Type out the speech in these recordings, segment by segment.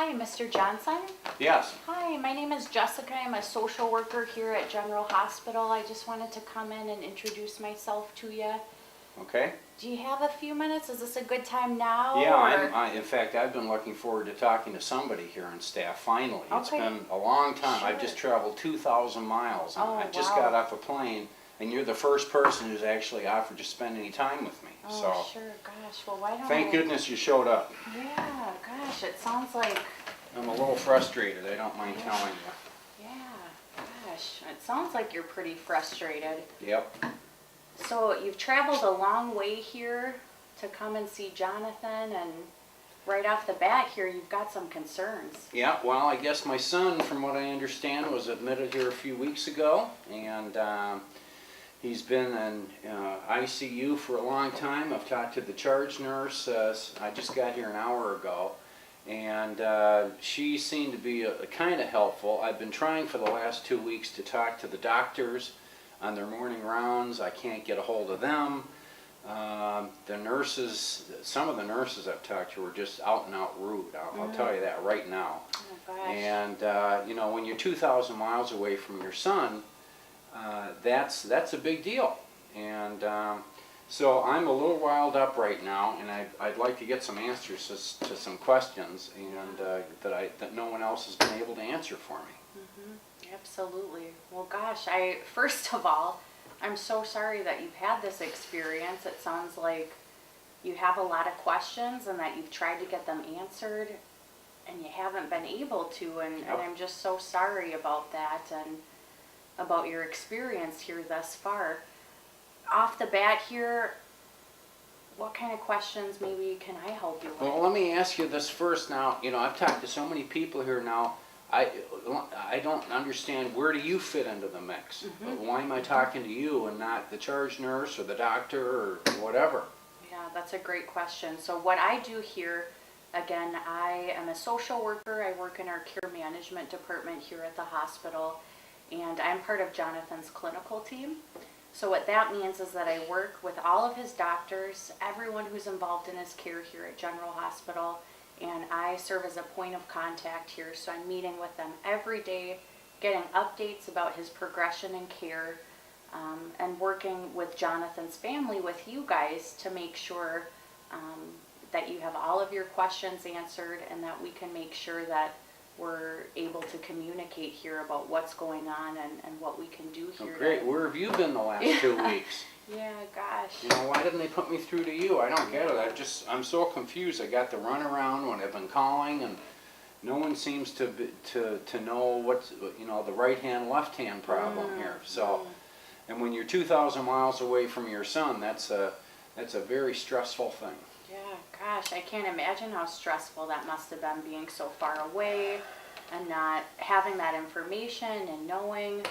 Hi, Mr. Johnson. Yes. Hi, my name is Jessica. I'm a social worker here at General Hospital. I just wanted to come in and introduce myself to you. Okay. Do you have a few minutes? Is this a good time now? Yeah, in fact, I've been looking forward to talking to somebody here on staff, finally. It's Okay. been a long time. Sure. I've just traveled 2,000 miles. And Oh, I just wow. got off a plane, and you're the first person who's actually offered to spend any time with me. Oh, So, sure. Gosh, well, why don't thank goodness you showed up. Yeah, gosh, it sounds like... I'm a little frustrated, I don't mind telling you. Yeah, gosh, it sounds like you're pretty frustrated. Yep. So you've traveled a long way here to come and see Jonathan, and right off the bat here, you've got some concerns. Yeah, well, I guess my son, from what I understand, was admitted here a few weeks ago, and he's been in ICU for a long time. I've talked to the charge nurse. I just got here an hour ago, and she seemed to be kind of helpful. I've been trying for the last 2 weeks to talk to the doctors on their morning rounds. I can't get a hold of them. The nurses, some of the nurses I've talked to were just out and out rude. I'll tell you that right now. Oh, gosh. And you know, when you're 2,000 miles away from your son, that's a big deal. And so I'm a little riled up right now, and I'd like to get some answers to some questions, and that no one else has been able to answer for me. Absolutely. Well, gosh, first of all, I'm so sorry that you've had this experience. It sounds like you have a lot of questions and that you've tried to get them answered and you haven't been able to, and I'm just so sorry about that and about your experience here thus far. Off the bat here, what kind of questions maybe can I help you with? Well, let me ask you this first now. You know, I've talked to so many people here now. I don't understand, where do you fit into the mix? Why am I talking to you and not the charge nurse or the doctor or whatever? Yeah, that's a great question. So what I do here, again, I am a social worker. I work in our care management department here at the hospital, and I'm part of Jonathan's clinical team. So what that means is that I work with all of his doctors, everyone who's involved in his care here at General Hospital, and I serve as a point of contact here. So I'm meeting with them every day, getting updates about his progression in care, and working with Jonathan's family, with you guys, to make sure that you have all of your questions answered and that we can make sure that we're able to communicate here about what's going on and what we can do here. Oh, great. Where have you been the last 2 weeks? Yeah, gosh. You know, why didn't they put me through to you? I don't get it. I'm so confused. I got the runaround when I've been calling, and no one seems to know what's, you know, the right hand, left hand problem here. So, and when you're 2,000 miles away from your son, that's a very stressful thing. Yeah, gosh, I can't imagine how stressful that must have been, being so far away and not having that information and knowing.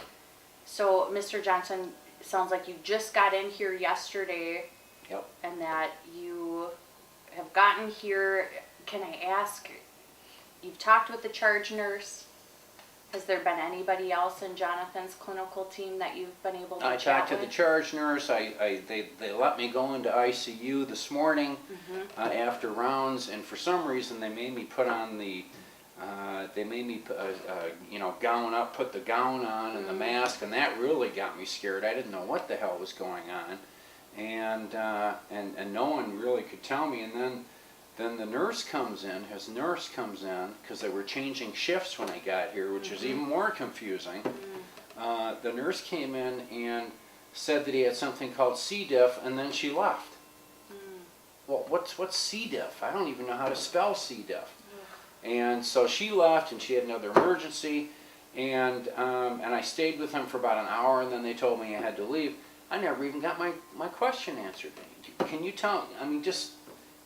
So, Mr. Johnson, sounds like you just got in here yesterday. Yep. And that you have gotten here. Can I ask, you've talked with the charge nurse. Has there been anybody else in Jonathan's clinical team that you've been able to chat with? I talked to the charge nurse. They let me go into ICU this morning after rounds, and for some reason they made me put on the you know, gown up, put the gown on and the mask, and that really got me scared. I didn't know what the hell was going on, and no one really could tell me. And then the nurse comes in, his nurse comes in, because they were changing shifts when I got here, which is even more confusing. The nurse came in and said that he had something called C. diff, and then she left. Well, what's C. diff? I don't even know how to spell C. diff. And so she left, and she had another emergency, and I stayed with them for about an hour, and then they told me I had to leave. I never even got my question answered. Can you tell, I mean, just,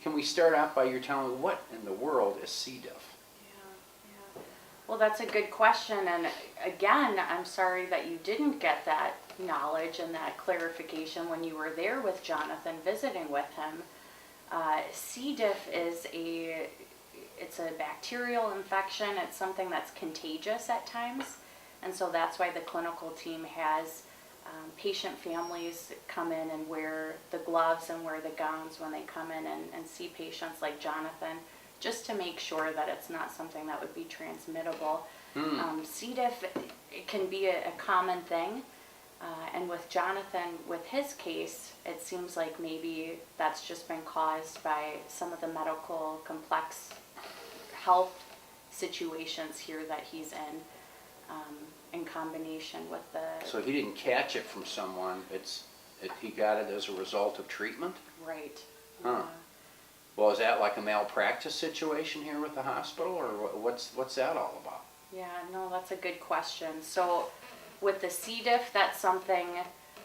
can we start out by you telling me what in the world is C. diff? Yeah. Well, that's a good question, and again, I'm sorry that you didn't get that knowledge and that clarification when you were there with Jonathan, visiting with him. C. diff is it's a bacterial infection. It's something that's contagious at times, and so that's why the clinical team has patient families come in and wear the gloves and wear the gowns when they come in and see patients like Jonathan, just to make sure that it's not something that would be transmittable. C. diff, it can be a common thing. And with Jonathan, with his case, it seems like maybe that's just been caused by some of the medical complex health situations here that he's in combination with the... So he didn't catch it from someone, he got it as a result of treatment? Right. Huh. Well, is that like a malpractice situation here with the hospital, or what's that all about? Yeah, no, that's a good question. So with the C. diff, that's something,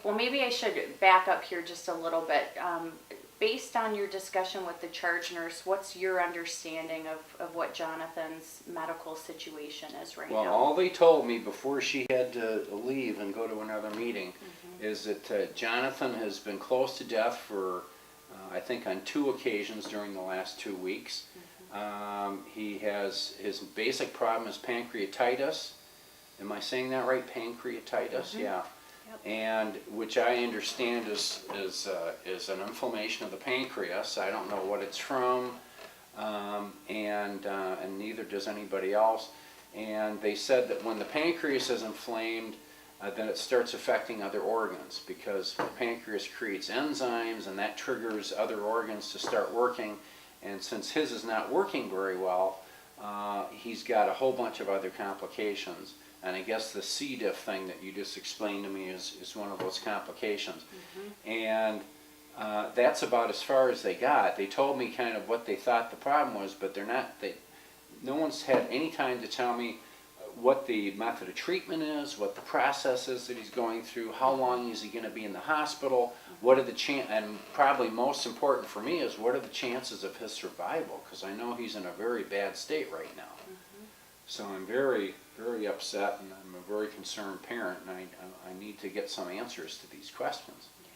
well, maybe I should back up here just a little bit. Based on your discussion with the charge nurse, what's your understanding of what Jonathan's medical situation is right Well, now? all they told me before she had to leave and go to another meeting is that Jonathan has been close to death for, I think, on 2 occasions during the last 2 weeks. He has, his basic problem is pancreatitis. Am I saying that right? Pancreatitis? Yeah. Yep. And which I understand is an inflammation of the pancreas. I don't know what it's from, and neither does anybody else. And they said that when the pancreas is inflamed, then it starts affecting other organs, because the pancreas creates enzymes, and that triggers other organs to start working. And since his is not working very well, he's got a whole bunch of other complications. And I guess the C. diff thing that you just explained to me is one of those complications. And that's about as far as they got. They told me kind of what they thought the problem was, but no one's had any time to tell me what the method of treatment is, what the process is that he's going through, how long is he going to be in the hospital, what are the and probably most important for me is what are the chances of his survival, because I know he's in a very bad state right now. So I'm very, very upset, and I'm a very concerned parent, and I need to get some answers to these questions. Yeah.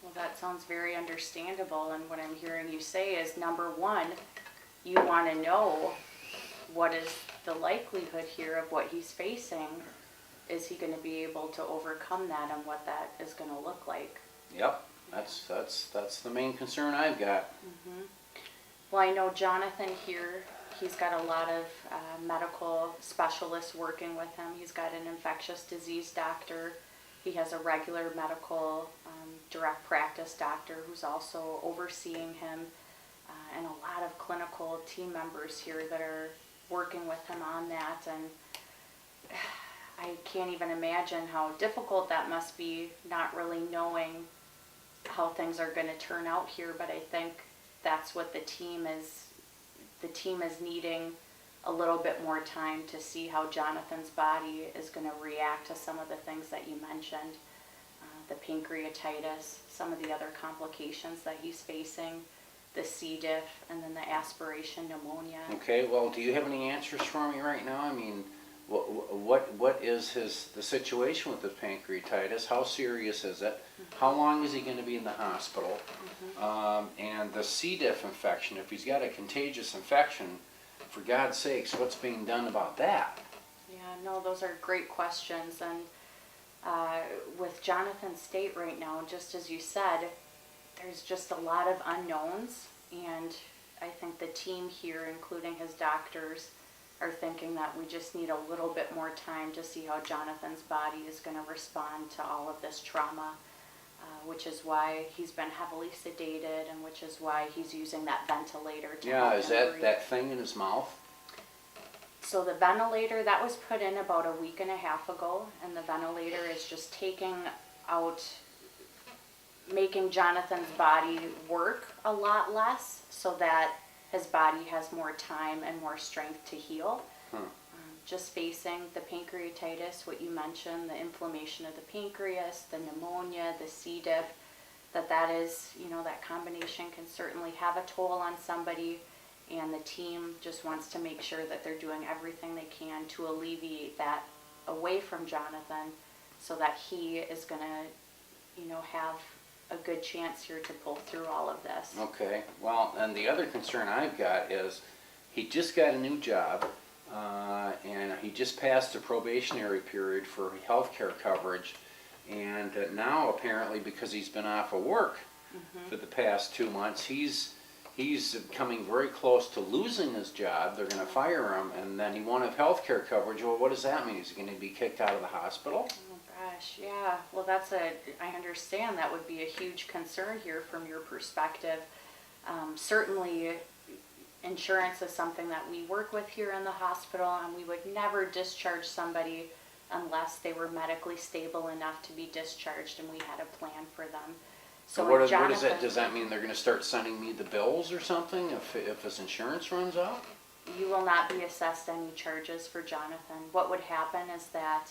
Well, that sounds very understandable, and what I'm hearing you say is, number one, you want to know what is the likelihood here of what he's facing. Is he going to be able to overcome that, and what that is going to look like? Yep, that's the main concern I've got. Well, I know Jonathan here, he's got a lot of medical specialists working with him. He's got an infectious disease doctor. He has a regular medical direct practice doctor who's also overseeing him, and a lot of clinical team members here that are working with him on that. And I can't even imagine how difficult that must be, not really knowing how things are going to turn out here. But I think that's what the team is needing, a little bit more time to see how Jonathan's body is going to react to some of the things that you mentioned, the pancreatitis, some of the other complications that he's facing, the C. diff, and then the aspiration pneumonia. Okay, well, do you have any answers for me right now? I mean, what is the situation with the pancreatitis? How serious is it? How long is he going to be in the hospital? And the C. diff infection, if he's got a contagious infection, for God's sakes, what's being done about that? Yeah, no, those are great questions. And with Jonathan's state right now, just as you said, there's just a lot of unknowns, and I think the team here, including his doctors, are thinking that we just need a little bit more time to see how Jonathan's body is going to respond to all of this trauma, which is why he's been heavily sedated, and which is why he's using that ventilator to help Is him breathe. that thing in his mouth? So the ventilator, that was put in about a week and a half ago, and the ventilator is just taking out, making Jonathan's body work a lot less so that his body has more time and more strength to heal. Just facing the pancreatitis, what you mentioned, the inflammation of the pancreas, the pneumonia, the C. diff, that is, that combination can certainly have a toll on somebody, and the team just wants to make sure that they're doing everything they can to alleviate that away from Jonathan, so that he is going to, have a good chance here to pull through all of this. Okay, well, and the other concern I've got is he just got a new job, and he just passed the probationary period for health care coverage, and now apparently because he's been off of work for the past 2 months, he's he's coming very close to losing his job. They're going to fire him, and then he won't have health care coverage. Well, what does that mean? Is he going to be kicked out of the hospital? Oh gosh, yeah. Well, I understand that would be a huge concern here from your perspective. Certainly, insurance is something that we work with here in the hospital, and we would never discharge somebody unless they were medically stable enough to be discharged and we had a plan for them. So what is that? Does that mean they're going to start sending me the bills or something if his insurance runs out? You will not be assessed any charges for Jonathan. What would happen is that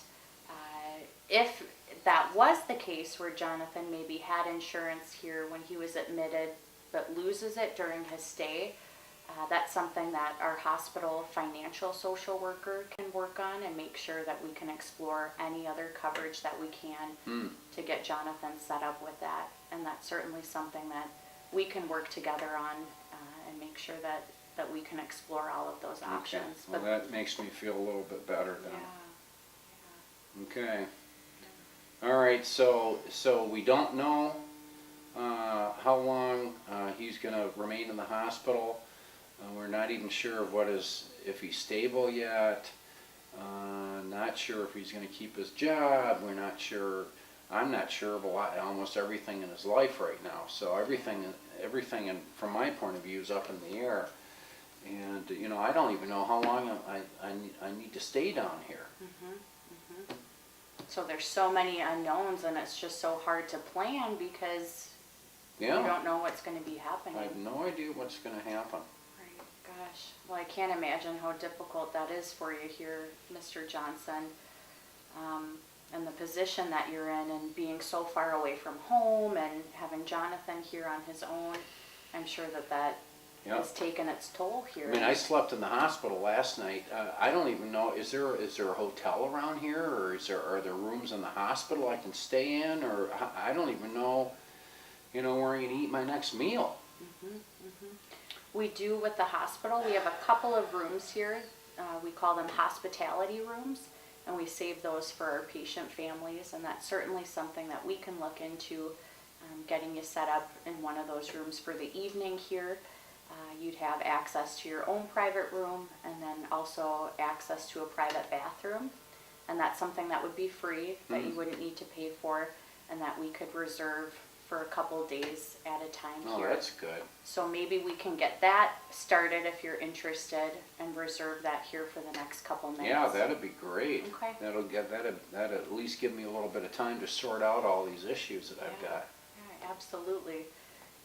if that was the case where Jonathan maybe had insurance here when he was admitted but loses it during his stay, that's something that our hospital financial social worker can work on and make sure that we can explore any other coverage that we can to get Jonathan set up with that. And that's certainly something that we can work together on and make sure that we can explore all of those options. Okay. Well, that makes me feel a little bit better then. Yeah. Okay. All right, so we don't know how long he's going to remain in the hospital. We're not even sure of if he's stable yet. Not sure if he's going to keep his job. We're not sure. I'm not sure of almost everything in his life right now. So everything, from my point of view, is up in the air. And I don't even know how long I need to stay down here. So there's so many unknowns, and it's just so hard to plan because you don't know what's going to be happening. I have no idea what's going to happen. Right. Gosh. Well, I can't imagine how difficult that is for you here, Mr. Johnson. And the position that you're in and being so far away from home and having Jonathan here on his own, I'm sure that has taken its toll here. I mean, I slept in the hospital last night. I don't even know, is there a hotel around here, or are there rooms in the hospital I can stay in, or I don't even know, where I'm going to eat my next meal. We do with the hospital. We have a couple of rooms here. We call them hospitality rooms, and we save those for our patient families, and that's certainly something that we can look into, getting you set up in one of those rooms for the evening here. You'd have access to your own private room and then also access to a private bathroom, and that's something that would be free, that you wouldn't need to pay for, and that we could reserve for a couple days at a time here. Oh, that's good. So maybe we can get that started if you're interested and reserve that here for the next couple minutes. Yeah, that'd be great. Okay. That'd at least give me a little bit of time to sort out all these issues that I've got. Yeah, absolutely.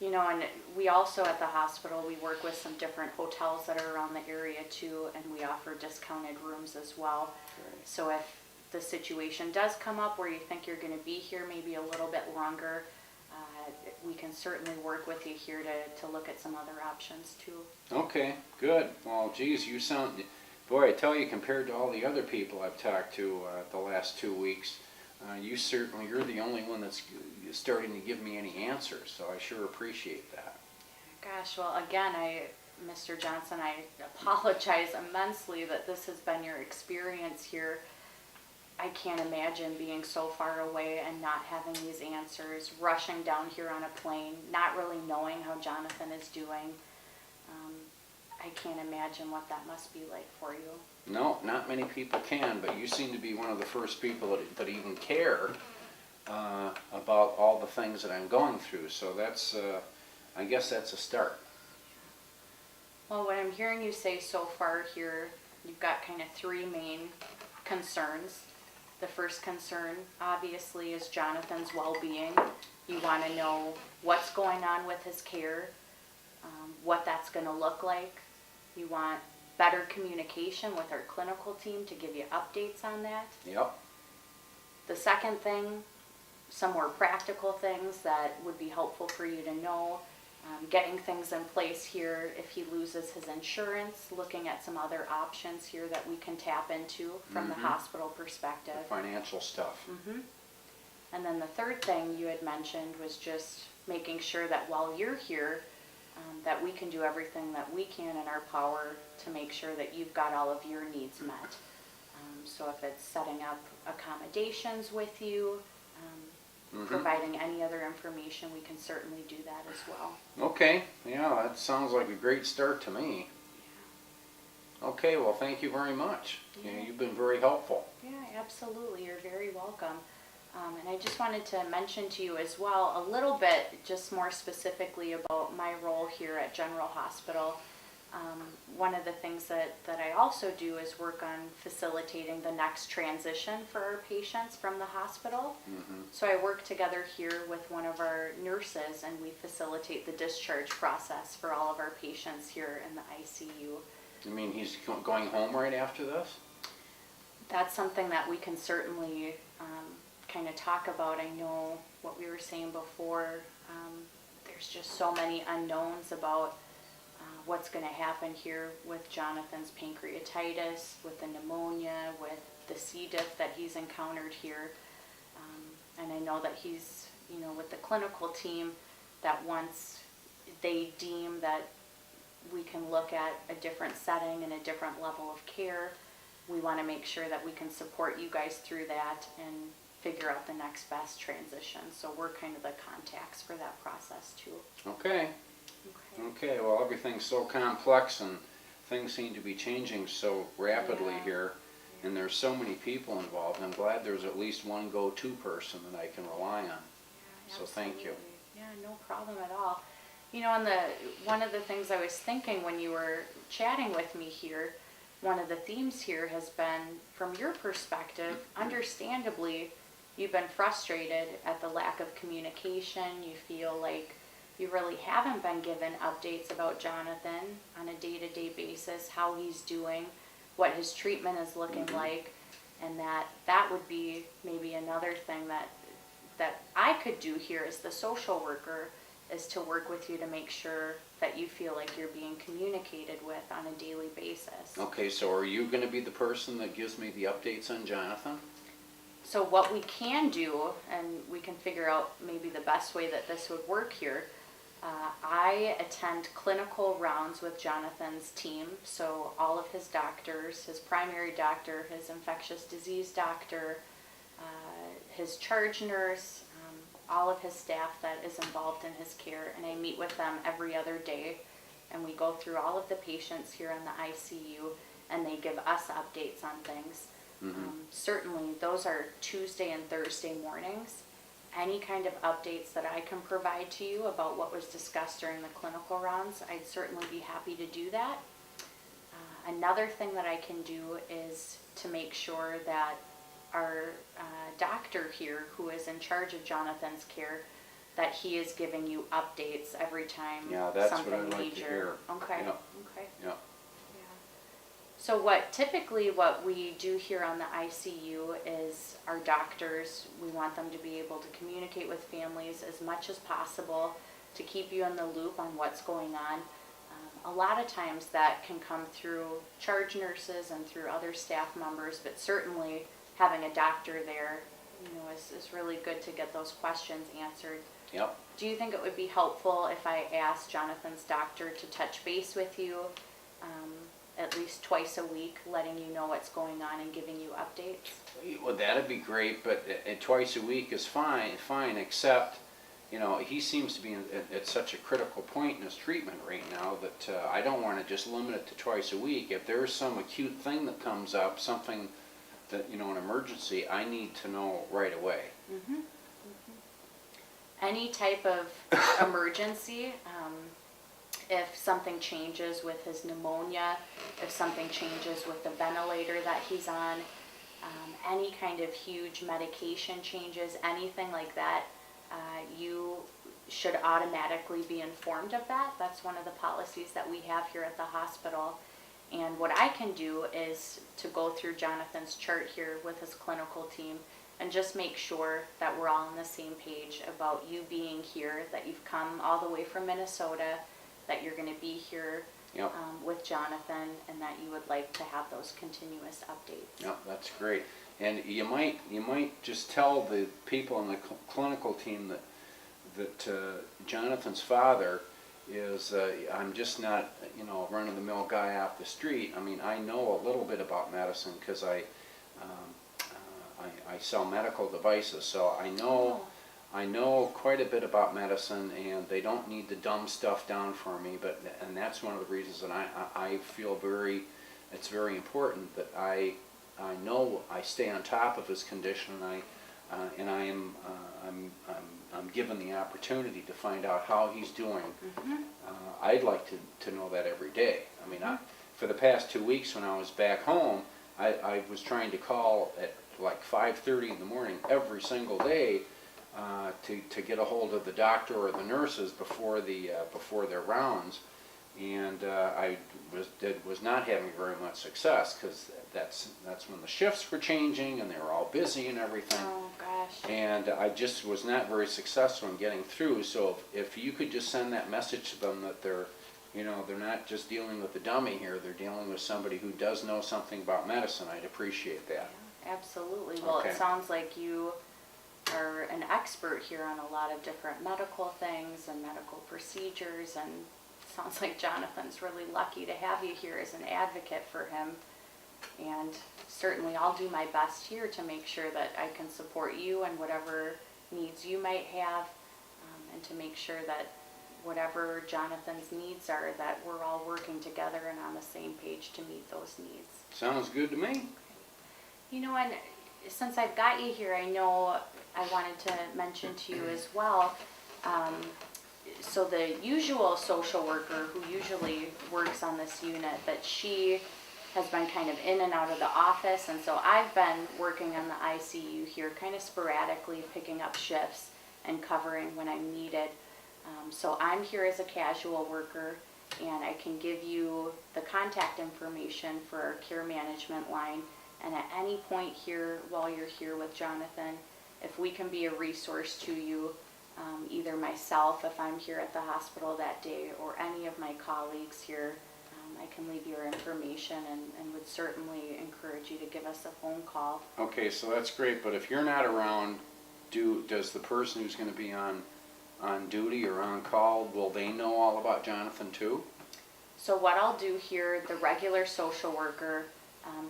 And we also at the hospital, we work with some different hotels that are around the area too, and we offer discounted rooms as well. Great. So if the situation does come up where you think you're going to be here maybe a little bit longer, we can certainly work with you here to look at some other options too. Okay, good. Well, geez, boy, I tell you, compared to all the other people I've talked to the last 2 weeks, you're the only one that's starting to give me any answers, so I sure appreciate that. Gosh, well, again, Mr. Johnson, I apologize immensely that this has been your experience here. I can't imagine being so far away and not having these answers, rushing down here on a plane, not really knowing how Jonathan is doing. I can't imagine what that must be like for you. No, not many people can, but you seem to be one of the first people that even care about all the things that I'm going through. So I guess that's a start. Well, what I'm hearing you say so far here, you've got kind of three main concerns. The first concern, obviously, is Jonathan's well-being. You want to know what's going on with his care, what that's going to look like. You want better communication with our clinical team to give you updates on that. Yep. The second thing, some more practical things that would be helpful for you to know. Getting things in place here if he loses his insurance, looking at some other options here that we can tap into from the hospital perspective. The financial stuff. And then the third thing you had mentioned was just making sure that while you're here, that we can do everything that we can in our power to make sure that you've got all of your needs met. So if it's setting up accommodations with you, providing any other information, we can certainly do that as well. Okay, yeah, that sounds like a great start to me. Okay, well, thank you very much. Yeah. You've been very helpful. Yeah, absolutely. You're very welcome. And I just wanted to mention to you as well a little bit, just more specifically about my role here at General Hospital. One of the things that I also do is work on facilitating the next transition for our patients from the hospital. So I work together here with one of our nurses, and we facilitate the discharge process for all of our patients here in the ICU. You mean he's going home right after this? That's something that we can certainly kind of talk about. I know what we were saying before, there's just so many unknowns about what's going to happen here with Jonathan's pancreatitis, with the pneumonia, with the C. diff that he's encountered here. And I know that he's, with the clinical team, that once they deem that we can look at a different setting and a different level of care, we want to make sure that we can support you guys through that and figure out the next best transition. So we're kind of the contacts for that process too. Okay. Okay, well, everything's so complex and things seem to be changing so rapidly here, and there's so many people involved. I'm glad there's at least one go-to person that I can rely on. Yeah, so thank you. Yeah, no problem at all. One of the things I was thinking when you were chatting with me here, one of the themes here has been, from your perspective, understandably, you've been frustrated at the lack of communication. You feel like you really haven't been given updates about Jonathan on a day-to-day basis, how he's doing, what his treatment is looking like, and that would be maybe another thing that I could do here as the social worker, is to work with you to make sure that you feel like you're being communicated with on a daily basis. Okay, so are you going to be the person that gives me the updates on Jonathan? So what we can do, and we can figure out maybe the best way that this would work here, I attend clinical rounds with Jonathan's team, so all of his doctors, his primary doctor, his infectious disease doctor, his charge nurse, all of his staff that is involved in his care, and I meet with them every other day, and we go through all of the patients here in the ICU, and they give us updates on things. Certainly, those are Tuesday and Thursday mornings. Any kind of updates that I can provide to you about what was discussed during the clinical rounds, I'd certainly be happy to do that. Another thing that I can do is to make sure that our doctor here, who is in charge of Jonathan's care, that he is giving you updates every time that's something what I'd like major. to hear. Okay. Yep. Okay. Yep. So what we do here on the ICU is our doctors, we want them to be able to communicate with families as much as possible, to keep you in the loop on what's going on. A lot of times that can come through charge nurses and through other staff members, but certainly having a doctor there, is really good to get those questions answered. Yep. Do you think it would be helpful if I asked Jonathan's doctor to touch base with you at least twice a week, letting you know what's going on and giving you updates? Well, that'd be great, but twice a week is fine, except, he seems to be at such a critical point in his treatment right now that I don't want to just limit it to twice a week. If there's some acute thing that comes up, something that, an emergency, I need to know right away. Any type of emergency, if something changes with his pneumonia, if something changes with the ventilator that he's on, any kind of huge medication changes, anything like that, you should automatically be informed of that. That's one of the policies that we have here at the hospital. And what I can do is to go through Jonathan's chart here with his clinical team and just make sure that we're all on the same page about you being here, that you've come all the way from Minnesota, that you're going to be here with Jonathan, and that you would like to have those continuous updates. Yep, that's great. And you might just tell the people on the clinical team that Jonathan's father is, I'm just not, run-of-the-mill guy off the street. I mean, I know a little bit about medicine because I sell medical devices, so I know I know quite a bit about medicine, and they don't need to dumb stuff down for me, and that's one of the reasons that I feel it's very important that I know I stay on top of his condition, and I'm given the opportunity to find out how he's doing. I'd like to know that every day. I mean, for the past 2 weeks when I was back home, I was trying to call at like 5:30 in the morning every single day to get a hold of the doctor or the nurses before their rounds, and I was not having very much success, because that's when the shifts were changing and they were all busy and everything. Oh gosh. And I just was not very successful in getting through. So if you could just send that message to them that they're not just dealing with the dummy here, they're dealing with somebody who does know something about medicine, I'd appreciate that. Yeah, absolutely. Well, Okay. It sounds like you are an expert here on a lot of different medical things and medical procedures, and it sounds like Jonathan's really lucky to have you here as an advocate for him. And certainly I'll do my best here to make sure that I can support you and whatever needs you might have, and to make sure that whatever Jonathan's needs are, that we're all working together and on the same page to meet those needs. Sounds good to me. And since I've got you here, I know I wanted to mention to you as well, so the usual social worker who usually works on this unit, but she has been kind of in and out of the office, and so I've been working on the ICU here kind of sporadically, picking up shifts and covering when I'm needed. So I'm here as a casual worker, and I can give you the contact information for our care management line, and at any point here while you're here with Jonathan, if we can be a resource to you, either myself if I'm here at the hospital that day, or any of my colleagues here, I can leave your information, and would certainly encourage you to give us a phone call. Okay, so that's great, but if you're not around, does the person who's going to be on duty or on call, will they know all about Jonathan too? So what I'll do here, the regular social worker,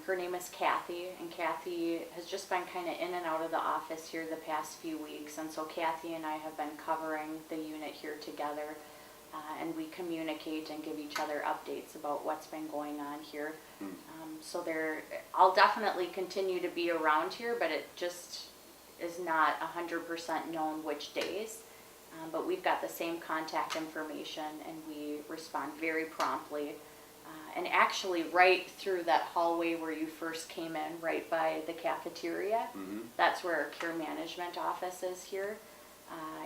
her name is Kathy, and Kathy has just been kind of in and out of the office here the past few weeks, and so Kathy and I have been covering the unit here together, and we communicate and give each other updates about what's been going on here. So I'll definitely continue to be around here, but it just is not 100% known which days. But we've got the same contact information, and we respond very promptly. And actually right through that hallway where you first came in, right by the cafeteria, that's where our care management office is here.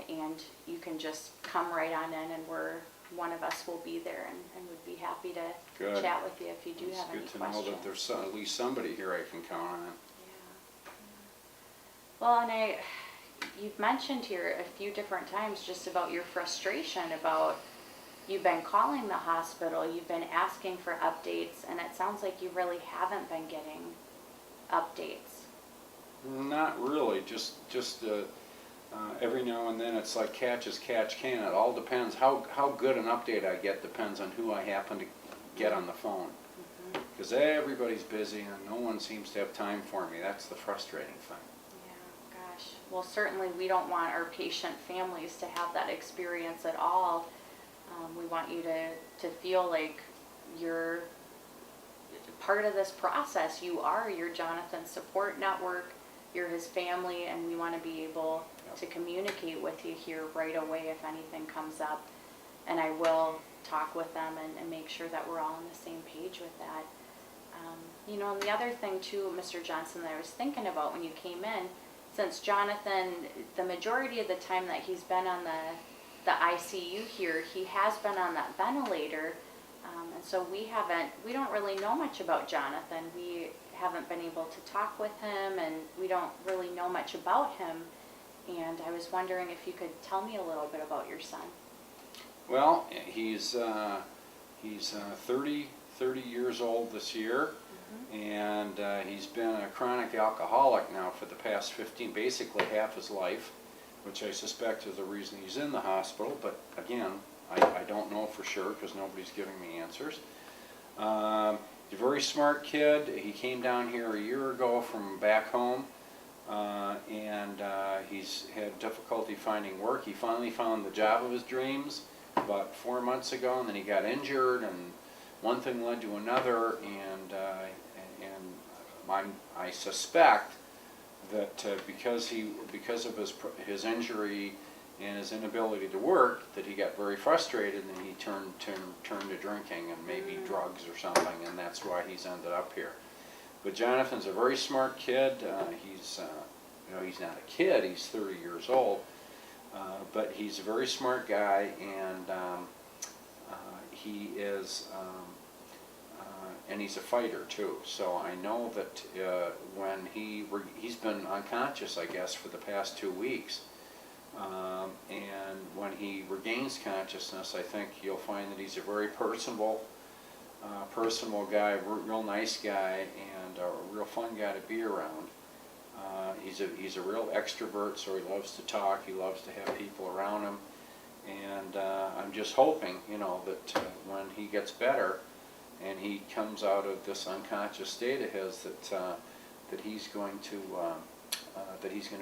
And you can just come right on in, and one of us will be there, and would be happy to Good. Chat with you if you do have any questions. It's good to know that there's at least somebody here I can count on. Yeah. Well, and you've mentioned here a few different times just about your frustration about you've been calling the hospital, you've been asking for updates, and it sounds like you really haven't been getting updates. Not really, just every now and then it's like catch as catch can. It all depends. How good an update I get depends on who I happen to get on the phone. Because everybody's busy and no one seems to have time for me. That's the frustrating thing. Yeah, gosh. Well, certainly we don't want our patient families to have that experience at all. We want you to feel like you're part of this process. You're Jonathan's support network, you're his family, and we want to be able to communicate with you here right away if anything comes up. And I will talk with them and make sure that we're all on the same page with that. And the other thing too, Mr. Johnson, that I was thinking about when you came in, since Jonathan, the majority of the time that he's been on the ICU here, he has been on that ventilator, and so we don't really know much about Jonathan. We haven't been able to talk with him, and we don't really know much about him, and I was wondering if you could tell me a little bit about your son. Well, he's 30 years old this year, and he's been a chronic alcoholic now for the past basically half his life, which I suspect is the reason he's in the hospital, but again, I don't know for sure because nobody's giving me answers. He's a very smart kid. He came down here a year ago from back home, He's had difficulty finding work. He finally found the job of his dreams about 4 months ago, and then he got injured, and one thing led to another, and I suspect that because of his injury and his inability to work, that he got very frustrated and he turned to drinking and maybe drugs or something, and that's why he's ended up here. But Jonathan's a very smart kid. He's not a kid. He's 30 years old, but he's a very smart guy, and he is. And he's a fighter too. So I know that when he's been unconscious, I guess, for the past 2 weeks. And when he regains consciousness, I think you'll find that he's a very personable guy, real nice guy, and a real fun guy to be around. He's a real extrovert, so he loves to talk. He loves to have people around him, and I'm just hoping, that when he gets better and he comes out of this unconscious state of his, that he's going to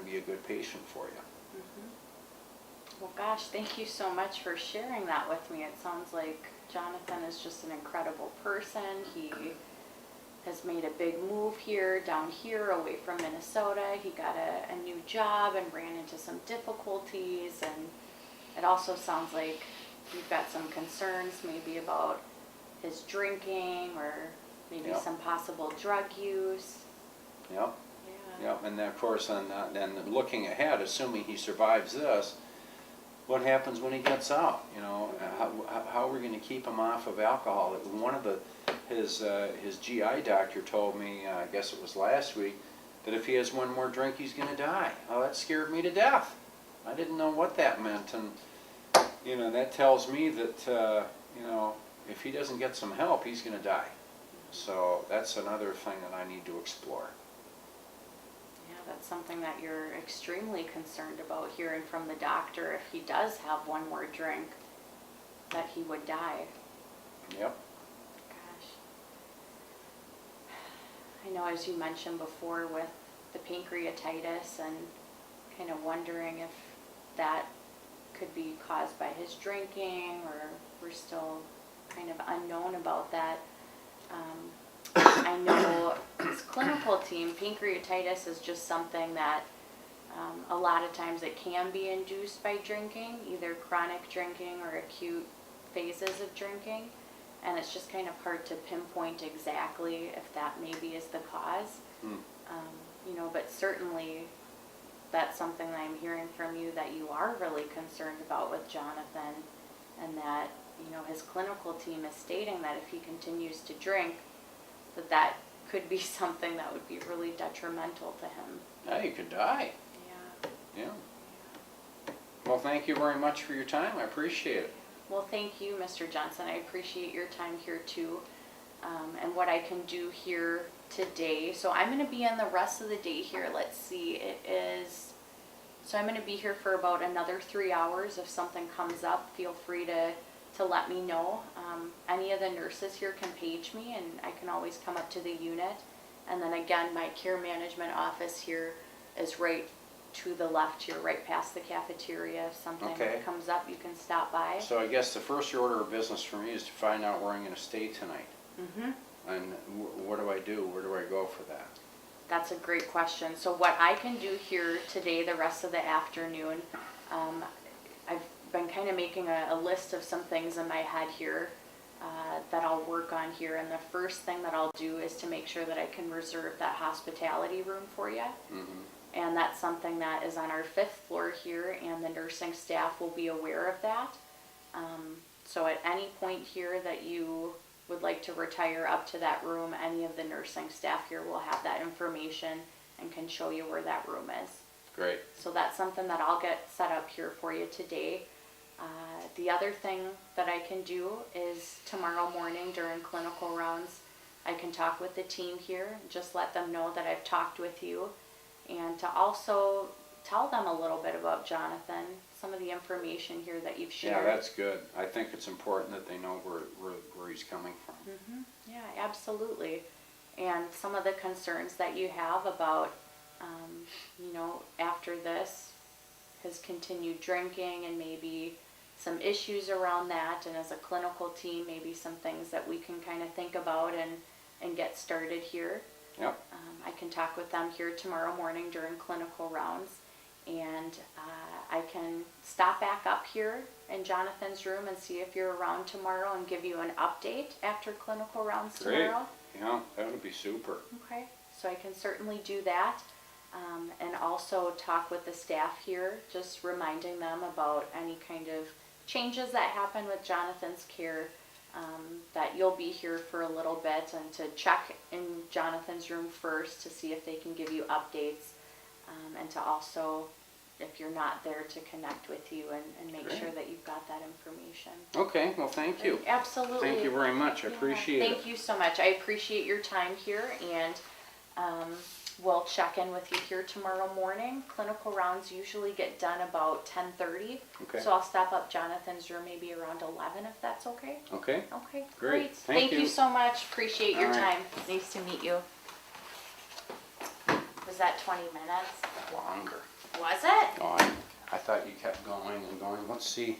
be a good patient for you. Mm-hmm. Well, gosh, thank you so much for sharing that with me. It sounds like Jonathan is just an incredible person. He has made a big move down here, away from Minnesota. He got a new job and ran into some difficulties, and it also sounds like you've got some concerns maybe about his drinking or maybe Yep. some possible drug use. Yep. Yeah. Yep. And then, of course, then looking ahead, assuming he survives this, what happens when he gets out? How are we going to keep him off of alcohol? One of his GI doctor told me, I guess it was last week, that if he has one more drink, he's going to die. Oh, that scared me to death. I didn't know what that meant, and that tells me that if he doesn't get some help, he's going to die. So that's another thing that I need to explore. Yeah, that's something that you're extremely concerned about, hearing from the doctor if he does have one more drink, that he would die. Yep. Gosh. I know, as you mentioned before, with the pancreatitis, and kind of wondering if that could be caused by his drinking, or we're still kind of unknown about that. I know his clinical team, pancreatitis is just something that a lot of times it can be induced by drinking, either chronic drinking or acute phases of drinking, and it's just kind of hard to pinpoint exactly if that maybe is the cause. But certainly that's something that I'm hearing from you, that you are really concerned about with Jonathan, and that his clinical team is stating that if he continues to drink, that could be something that would be really detrimental to him. Yeah, he could die. Yeah. Yeah. Well, thank you very much for your time. I appreciate it. Well, thank you, Mr. Johnson. I appreciate your time here too, and what I can do here today. So I'm going to be in the rest of the day here. Let's see, so I'm going to be here for about another 3 hours. If something comes up, feel free to let me know. Any of the nurses here can page me, and I can always come up to the unit. And then again, my care management office here is right to the left here, right past the cafeteria. If something comes up, you can stop by. So I guess the first order of business for me is to find out where I'm going to stay tonight. Mm-hmm. And what do I do? Where do I go for that? That's a great question. So what I can do here today, the rest of the afternoon, I've been kind of making a list of some things in my head here that I'll work on here. And the first thing that I'll do is to make sure that I can reserve that hospitality room for you. Mm-hmm. And that's something that is on our 5th floor here, and the nursing staff will be aware of that. So at any point here that you would like to retire up to that room, any of the nursing staff here will have that information and can show you where that room is. Great. So that's something that I'll get set up here for you today. The other thing that I can do is tomorrow morning during clinical rounds, I can talk with the team here, just let them know that I've talked with you, and to also tell them a little bit about Jonathan, some of the information here that you've shared. Yeah, that's good. I think it's important that they know where he's coming from. Mm-hmm. Yeah, absolutely. And some of the concerns that you have about you know, after this has continued drinking and maybe some issues around that, and as a clinical team, maybe some things that we can kind of think about and get started here. Yep. I can talk with them here tomorrow morning during clinical rounds, and I can stop back up here in Jonathan's room and see if you're around tomorrow and give you an update after clinical rounds Great. tomorrow. Yeah, that would be super. Okay, so I can certainly do that, and also talk with the staff here, just reminding them about any kind of changes that happen with Jonathan's care, that you'll be here for a little bit, and to check in Jonathan's room first to see if they can give you updates, and to also, if you're not there, to connect with you and make Great. sure that you've got that information. Okay, well, thank you. Absolutely. Thank you very much. I Yeah, appreciate it. Thank you so much. I appreciate your time here, and we'll check in with you here tomorrow morning. Clinical rounds usually get done about 10:30. Okay. So I'll stop up Jonathan's room maybe around 11 if that's okay. Okay. Okay, Great. great. Thank you you. so much. Appreciate your All right. time. Nice to meet you. Was that 20 minutes? Longer. Was it? Oh, I thought you kept going and going. Let's see.